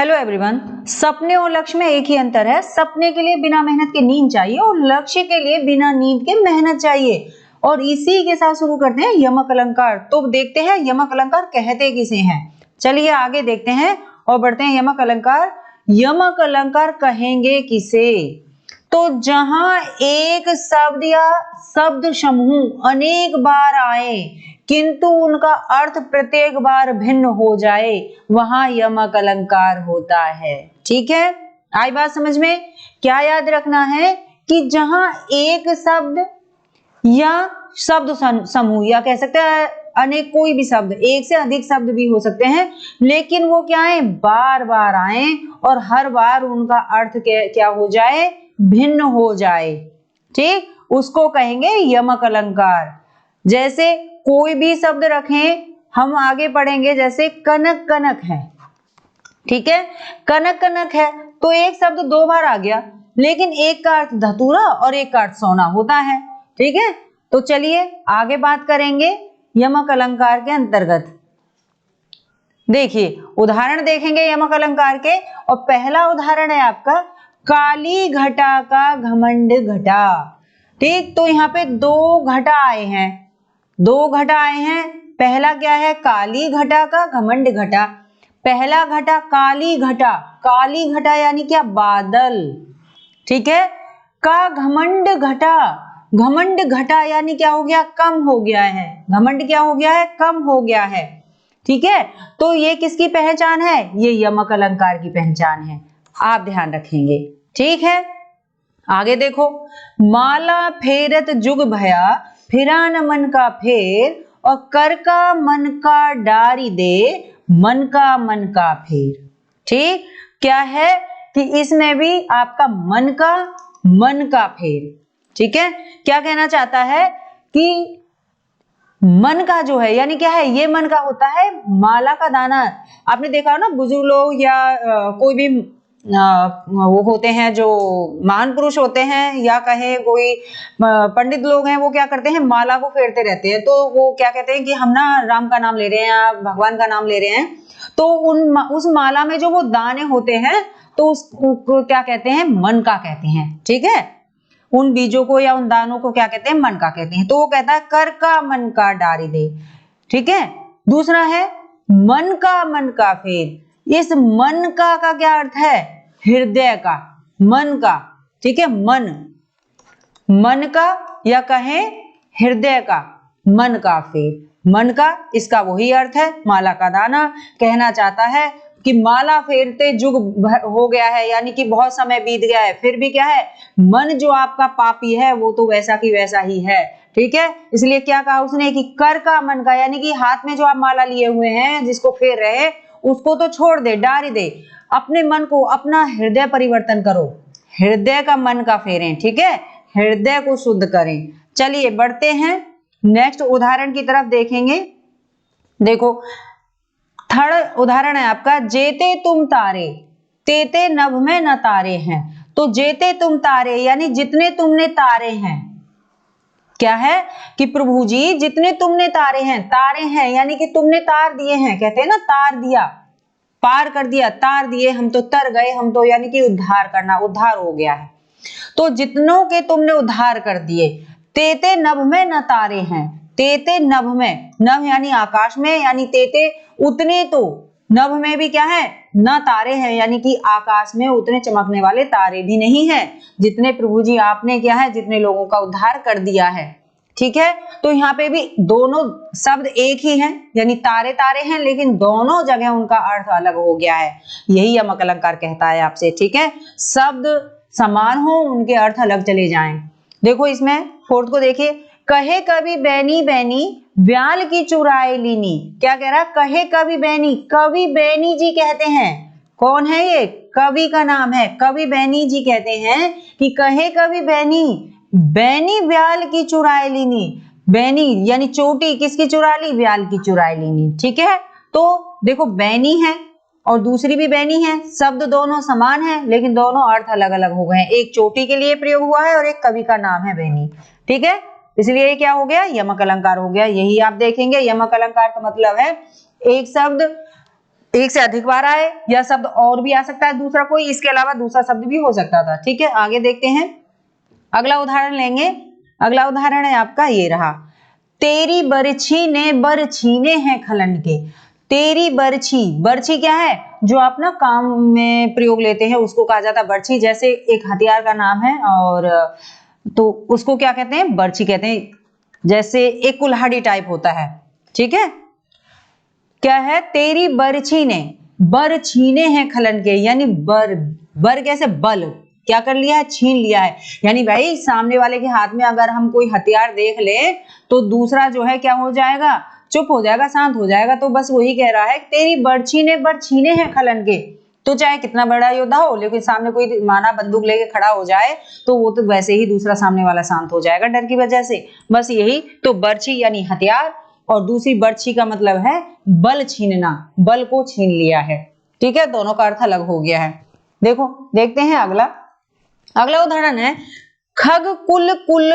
Hello everyone. सपने और लक्ष्य में एक ही अंतर है। सपने के लिए बिना मेहनत के नींद चाहिए और लक्ष्य के लिए बिना नींद के मेहनत चाहिए। और इसी के साथ शुरू करते हैं यमक अलंकार। तो देखते हैं यमक अलंकार कहते किसे हैं। चलिए आगे देखते हैं और बढ़ते हैं यमक अलंकार। यमक अलंकार कहेंगे किसे? तो जहां एक शब्द या शब्द समूह अनेक बार आए किंतु उनका अर्थ प्रत्येक बार भिन्न हो जाए वहां यमक अलंकार होता है। ठीक है, आई बात समझ में? क्या याद रखना है कि जहां एक शब्द या शब्द समूह या कह सकते हैं अनेक कोई भी शब्द, एक से अधिक शब्द भी हो सकते हैं, लेकिन वो क्या है, बार बार आए और हर बार उनका अर्थ क्या हो जाए, भिन्न हो जाए। ठीक, उसको कहेंगे यमक अलंकार। जैसे कोई भी शब्द रखें, हम आगे पढ़ेंगे, जैसे कनक कनक है। ठीक है, कनक कनक है तो एक शब्द दो बार आ गया, लेकिन एक का अर्थ धतूरा और एक का अर्थ सोना होता है। ठीक है, तो चलिए आगे बात करेंगे यमक अलंकार के अंतर्गत। देखिए उदाहरण देखेंगे यमक अलंकार के, और पहला उदाहरण है आपका काली घटा का घमंड घटा। ठीक, तो यहाँ पे दो घटा आए हैं, दो घटा आए हैं। पहला क्या है, काली घटा का घमंड घटा। पहला घटा काली घटा, काली घटा यानी क्या, बादल। ठीक है, का घमंड घटा, घमंड घटा यानी क्या हो गया, कम हो गया है। घमंड क्या हो गया है, कम हो गया है। ठीक है, तो ये किसकी पहचान है, ये यमक अलंकार की पहचान है, आप ध्यान रखेंगे। ठीक है, आगे देखो, माला फेरत जुग भया फिरा न मन का फेर, और कर का मन का डारी दे मन का फेर। ठीक, क्या है कि इसमें भी आपका मन का फेर। ठीक है, क्या कहना चाहता है कि मन का जो है, यानी क्या है, ये मन का होता है माला का दाना। आपने देखा ना, बुजुर्ग लोग या कोई भी वो होते हैं जो महान पुरुष होते हैं, या कहे कोई पंडित लोग हैं, वो क्या करते हैं, माला को फेरते रहते हैं। तो वो क्या कहते हैं कि हम ना राम का नाम ले रहे हैं या भगवान का नाम ले रहे हैं, तो उस माला में जो वो दाने होते हैं, तो उसको क्या कहते हैं, मन का कहते हैं। ठीक है, उन बीजों को या उन दानों को क्या कहते हैं, मन का कहते हैं। तो वो कहता है कर का मन का डारी दे। ठीक है, दूसरा है मन का फेर। इस मन का क्या अर्थ है, हृदय का, मन का। ठीक है, मन का या कहें हृदय का, मन का फेर। मन का, इसका वही अर्थ है माला का दाना। कहना चाहता है कि माला फेरते जुग हो गया है, यानी कि बहुत समय बीत गया है, फिर भी क्या है, मन जो आपका पापी है वो तो वैसा की वैसा ही है। ठीक है, इसलिए क्या कहा उसने कि कर का मन का, यानी कि हाथ में जो आप माला लिए हुए हैं, जिसको फेर रहे हैं, उसको तो छोड़ दे, डारी दे। अपने मन को, अपना हृदय परिवर्तन करो, हृदय का मन का फेरें। ठीक है, हृदय को शुद्ध करें। चलिए बढ़ते हैं नेक्स्ट उदाहरण की तरफ देखेंगे। देखो थर्ड उदाहरण है आपका, जेते तुम तारे तेते नभ में न तारे हैं। तो जेते तुम तारे यानी जितने तुमने तारे हैं, क्या है कि प्रभु जी जितने तुमने तारे हैं यानी कि तुमने तार दिए हैं। कहते हैं ना, तार दिया, पार कर दिया, तार दिए, हम तो तर गए, हम तो यानी कि उद्धार करना, उद्धार हो गया है। तो जितनों के तुमने उद्धार कर दिए। तेते नभ में न तारे हैं, तेते नभ में, नभ यानी आकाश में, यानी तेते उतने, तो नभ में भी क्या है, न तारे हैं, यानी कि आकाश में उतने चमकने वाले तारे भी नहीं है जितने प्रभु जी आपने क्या है, जितने लोगों का उद्धार कर दिया है। ठीक है, तो यहाँ पे भी दोनों शब्द एक ही हैं, यानी तारे तारे हैं, लेकिन दोनों जगह उनका अर्थ अलग हो गया है। यही यमक अलंकार कहता है आपसे। ठीक है, शब्द समान हो, उनके अर्थ अलग चले जाएं। देखो इसमें फोर्थ को देखिए, कहे कभी बैनी बैनी ब्याल की चुराए लीनी। क्या कह रहा, कहे कभी बैनी, कवि बैनी जी कहते हैं। कौन है ये, कवि का नाम है, कवि बैनी जी कहते हैं कि कहे कभी बैनी, बैनी ब्याल की चुराए लीनी। बैनी यानी चोटी किसकी चुरा ली, ब्याल की चुराए लीनी। ठीक है, तो देखो बैनी है और दूसरी भी बैनी है, शब्द दोनों समान है, लेकिन दोनों अर्थ अलग अलग हो गए हैं। एक चोटी के लिए प्रयोग हुआ है और एक कवि का नाम है बैनी। ठीक है, इसलिए ये क्या हो गया, यमक अलंकार हो गया। यही आप देखेंगे, यमक अलंकार का मतलब है एक शब्द एक से अधिक बार आए, यह शब्द और भी आ सकता है दूसरा कोई, इसके अलावा दूसरा शब्द भी हो सकता था। ठीक है, आगे देखते हैं, अगला उदाहरण लेंगे। अगला उदाहरण है आपका ये रहा, तेरी बरछी ने बर छीने हैं खलन के। तेरी बरछी, बरछी क्या है, जो आप ना काम में प्रयोग लेते हैं उसको कहा जाता है बरछी। जैसे एक हथियार का नाम है और तो उसको क्या कहते हैं, बरछी कहते हैं। जैसे एक कुल्हाड़ी टाइप होता है। ठीक है, क्या है, तेरी बरछी ने बर छीने हैं खलन के, यानी बर, बर कैसे, बल क्या कर लिया है, छीन लिया है। यानी भाई सामने वाले के हाथ में अगर हम कोई हथियार देख ले तो दूसरा जो है क्या हो जाएगा, चुप हो जाएगा, शांत हो जाएगा। तो बस वही कह रहा है, तेरी बरछी ने बर छीने हैं खलन के। तो चाहे कितना बड़ा योद्धा हो, लेकिन सामने कोई माना बंदूक लेके खड़ा हो जाए तो वो तो वैसे ही दूसरा सामने वाला शांत हो जाएगा डर की वजह से। बस यही तो, बरछी यानी हथियार और दूसरी बरछी का मतलब है बल छीनना, बल को छीन लिया है। ठीक है, दोनों का अर्थ अलग हो गया है। देखो देखते हैं अगला। अगला उदाहरण है, खग कुल कुल,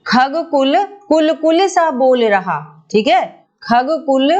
खग कुल कुल कुल सा बोल रहा। ठीक है, खग कुल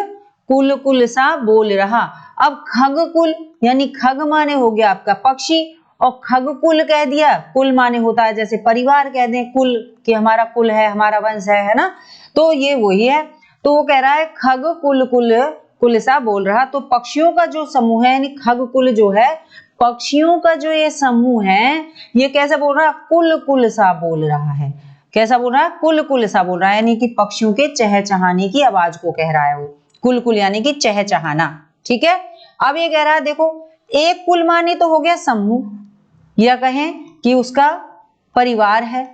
कुल कुल सा बोल रहा। अब खग कुल यानी खग माने हो गया आपका पक्षी, और खग कुल कह दिया, कुल माने होता है जैसे परिवार कह दें, कुल कि हमारा कुल है, हमारा वंश है ना। तो ये वही है। तो वो कह रहा है खग कुल कुल कुल सा बोल रहा। तो पक्षियों का जो समूह है, यानी खग कुल जो है, पक्षियों का जो ये समूह है, ये कैसा बोल रहा है, कुल कुल सा बोल रहा है। कैसा बोल रहा है, कुल कुल सा बोल रहा है, यानी कि पक्षियों के चहचहाने की आवाज को कह रहा है वो। कुल कुल यानी कि चहचहाना। ठीक है, अब ये कह रहा है, देखो एक कुल माने तो हो गया समूह, या कहें कि उसका परिवार है।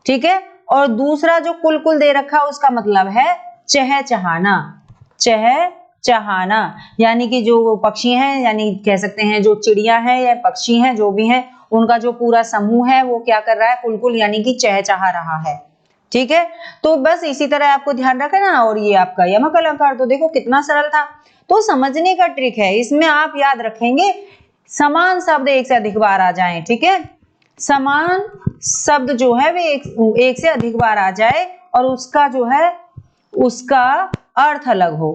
ठीक है, और दूसरा जो कुल कुल दे रखा उसका मतलब है चहचहाना, चहचहाना, यानी कि जो पक्षी हैं, यानी कह सकते हैं जो चिड़िया हैं या पक्षी हैं जो भी हैं, उनका जो पूरा समूह है वो क्या कर रहा है, कुल कुल यानी कि चहचहा रहा है। ठीक है, तो बस इसी तरह आपको ध्यान रखना। और ये आपका यमक अलंकार तो देखो कितना सरल था। तो समझने का ट्रिक है, इसमें आप याद रखेंगे समान शब्द एक से अधिक बार आ जाएं। ठीक है, समान शब्द जो है वे एक से अधिक बार आ जाए और उसका जो है उसका अर्थ अलग हो।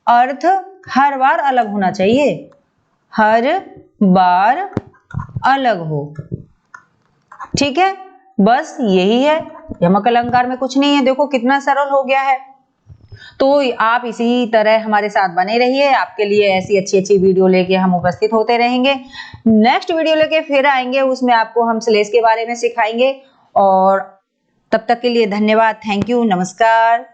अर्थ हर बार अलग होना चाहिए, हर बार अलग हो। ठीक है, बस यही है, यमक अलंकार में कुछ नहीं है। देखो कितना सरल हो गया है। तो आप इसी तरह हमारे साथ बने रहिए, आपके लिए ऐसी अच्छी अच्छी वीडियो लेके हम उपस्थित होते रहेंगे। नेक्स्ट वीडियो लेके फिर आएंगे, उसमें आपको हम श्लेष के बारे में सिखाएंगे। और तब तक के लिए धन्यवाद, थैंक यू, नमस्कार।